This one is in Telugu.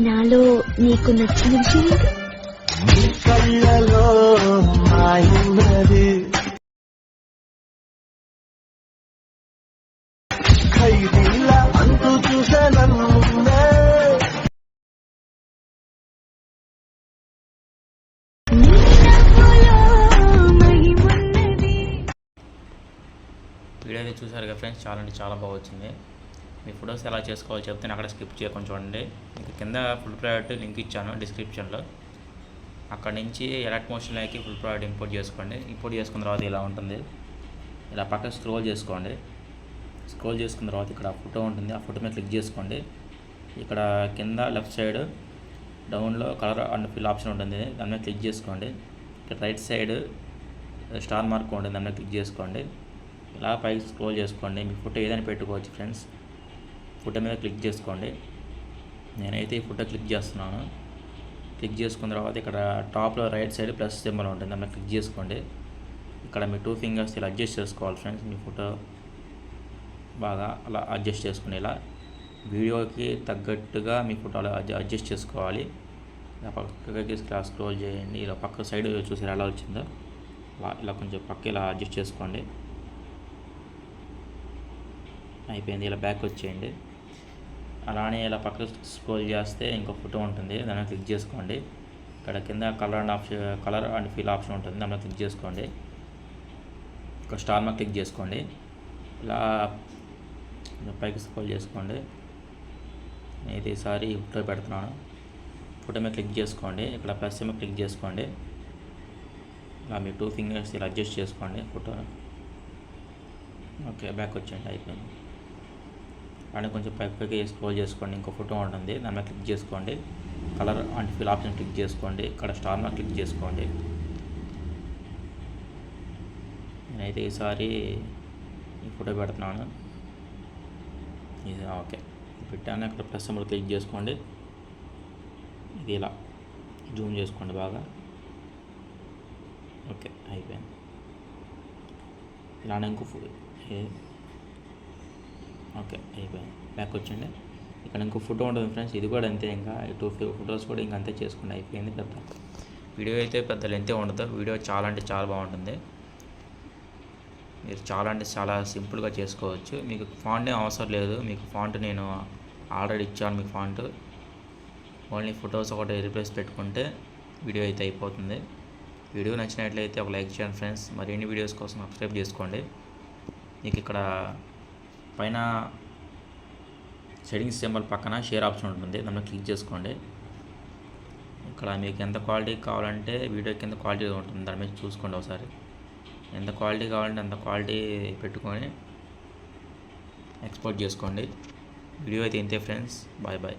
నాలో నీకు నచ్చిన విషయం కళ్ళలో మాయున్నది ఖైదీలా అంతు చూసనన్నున్నా వీడియో అయితే చూసారు కదా ఫ్రెండ్స్, చాలా అంటే చాలా బాగా వచ్చింది. మీ ఫొటోస్ ఎలా చేసుకోవాలో చెప్తే అక్కడ స్కిప్ చేయకుండా చూడండి. మీకు కింద ఫుల్ ప్రోడక్ట్ లింక్ ఇచ్చాను డిస్క్రిప్షన్లో. అక్కడ నుంచి ఎలర్ట్ మోషన్లోకి ఫుల్ ప్రోడక్ట్ ఇంపోర్ట్ చేసుకోండి. ఇంపోర్ట్ చేసుకున్న తర్వాత ఇలా ఉంటుంది. ఇలా పక్కన స్క్రోల్ చేసుకోండి. స్క్రోల్ చేసుకున్న తర్వాత ఇక్కడ ఫోటో ఉంటుంది. ఆ ఫోటో మీద క్లిక్ చేసుకోండి. ఇక్కడ కింద లెఫ్ట్ సైడ్ డౌన్లో కలర్ అండ్ ఫిల్ ఆప్షన్ ఉంటుంది, దాని మీద క్లిక్ చేసుకోండి. ఇక్కడ రైట్ సైడ్ స్టార్ మార్క్ ఉంటుంది, దాని మీద క్లిక్ చేసుకోండి. ఇలా పైకి స్క్రోల్ చేసుకోండి. మీ ఫోటో ఏదైనా పెట్టుకోవచ్చు ఫ్రెండ్స్. ఫోటో మీద క్లిక్ చేసుకోండి. నేనైతే ఈ ఫోటో క్లిక్ చేస్తున్నాను. క్లిక్ చేసుకున్న తర్వాత ఇక్కడ టాప్లో రైట్ సైడ్ ప్లస్ సింబల్ ఉంటుంది, దాని మీద క్లిక్ చేసుకోండి. ఇక్కడ మీ 2 ఫింగర్స్ ఇలా అడ్జస్ట్ చేసుకోవాలి ఫ్రెండ్స్. మీ ఫోటో బాగా అలా అడ్జస్ట్ చేసుకుని ఇలా వీడియోకి తగ్గట్టుగా మీ ఫోటోలో అడ్జస్ట్ చేసుకోవాలి. ఇలా పక్కకి ఇలా స్క్రోల్ చేయండి. ఇలా పక్క సైడ్ చూసారు ఎలా వచ్చిందో ఇలా కొంచెం పక్క ఇలా అడ్జస్ట్ చేసుకోండి. అయిపోయింది. ఇలా బ్యాక్ వచ్చేయండి. అలానే ఇలా పక్కకు స్క్రోల్ చేస్తే ఇంకో ఫోటో ఉంటుంది, దాన్ని క్లిక్ చేసుకోండి. ఇక్కడ కింద కలర్ అండ్ ఫిల్ ఆప్షన్ ఉంటుంది, దాన్ని క్లిక్ చేసుకోండి. ఇక్కడ స్టార్ మార్క్ క్లిక్ చేసుకోండి. ఇలా పైకి స్క్రోల్ చేసుకోండి. నేను ఈసారి ఫోటో పెడుతున్నాను. ఫోటో మీద క్లిక్ చేసుకోండి. ఇక్కడ ప్లస్ మీద క్లిక్ చేసుకోండి. ఇలా మీ 2 ఫింగర్స్ ఇలా అడ్జస్ట్ చేసుకోండి ఫోటో. ఓకే, బ్యాక్ వచ్చేయండి. అయిపోయింది. అండ్ కొంచెం పైకి స్క్రోల్ చేసుకోండి. ఇంకో ఫోటో ఉంటుంది, దాని మీద క్లిక్ చేసుకోండి. Colour and fill option click చేసుకోండి. ఇక్కడ స్టార్ మార్క్ క్లిక్ చేసుకోండి. నేనైతే ఈసారి ఈ ఫోటో పెడుతున్నాను. ఇది ఓకే పెట్టాను. ఇక్కడ ప్లస్ సింబల్ క్లిక్ చేసుకోండి. ఇది ఇలా జూమ్ చేసుకోండి బాగా. ఓకే, అయిపోయింది. ఇలానే ఇంకో ఓకే అయిపోయింది. బ్యాక్ వచ్చండి. ఇక్కడ ఇంకో ఫోటో ఉంటుంది ఫ్రెండ్స్, ఇది కూడా అంతే. ఇంకా 2 ఫొటోస్ కూడా ఇంకా అంతే చేసుకోండి. అయిపోయింది. పెద్ద వీడియో అయితే పెద్ద లెంతే ఉండదు. వీడియో చాలా అంటే చాలా బాగుంటుంది. మీరు చాలా అంటే చాలా సింపుల్గా చేసుకోవచ్చు. మీకు ఫాంట్ ఏం అవసరం లేదు. మీకు ఫాంట్ నేను ఆల్రెడీ ఇచ్చాను. మీకు ఫాంట్ ఓన్లీ ఫొటోస్ ఒకటి రీప్లేస్ పెట్టుకుంటే వీడియో అయితే అయిపోతుంది. వీడియో నచ్చినట్లయితే ఒక లైక్ చేయండి ఫ్రెండ్స్. మరిన్ని వీడియోస్ కోసం సబ్స్క్రైబ్ చేసుకోండి. మీకు ఇక్కడ పైన సెట్టింగ్స్ సింబల్ పక్కన షేర్ ఆప్షన్ ఉంటుంది, దాన్ని క్లిక్ చేసుకోండి. ఇక్కడ మీకు ఎంత క్వాలిటీ కావాలంటే వీడియో కింద క్వాలిటీ ఉంటుంది, దాని మీద చూసుకోండి ఒకసారి. ఎంత క్వాలిటీ కావాలంటే అంత క్వాలిటీ పెట్టుకొని ఎక్స్పోర్ట్ చేసుకోండి. వీడియో అయితే ఇంతే ఫ్రెండ్స్. Bye bye.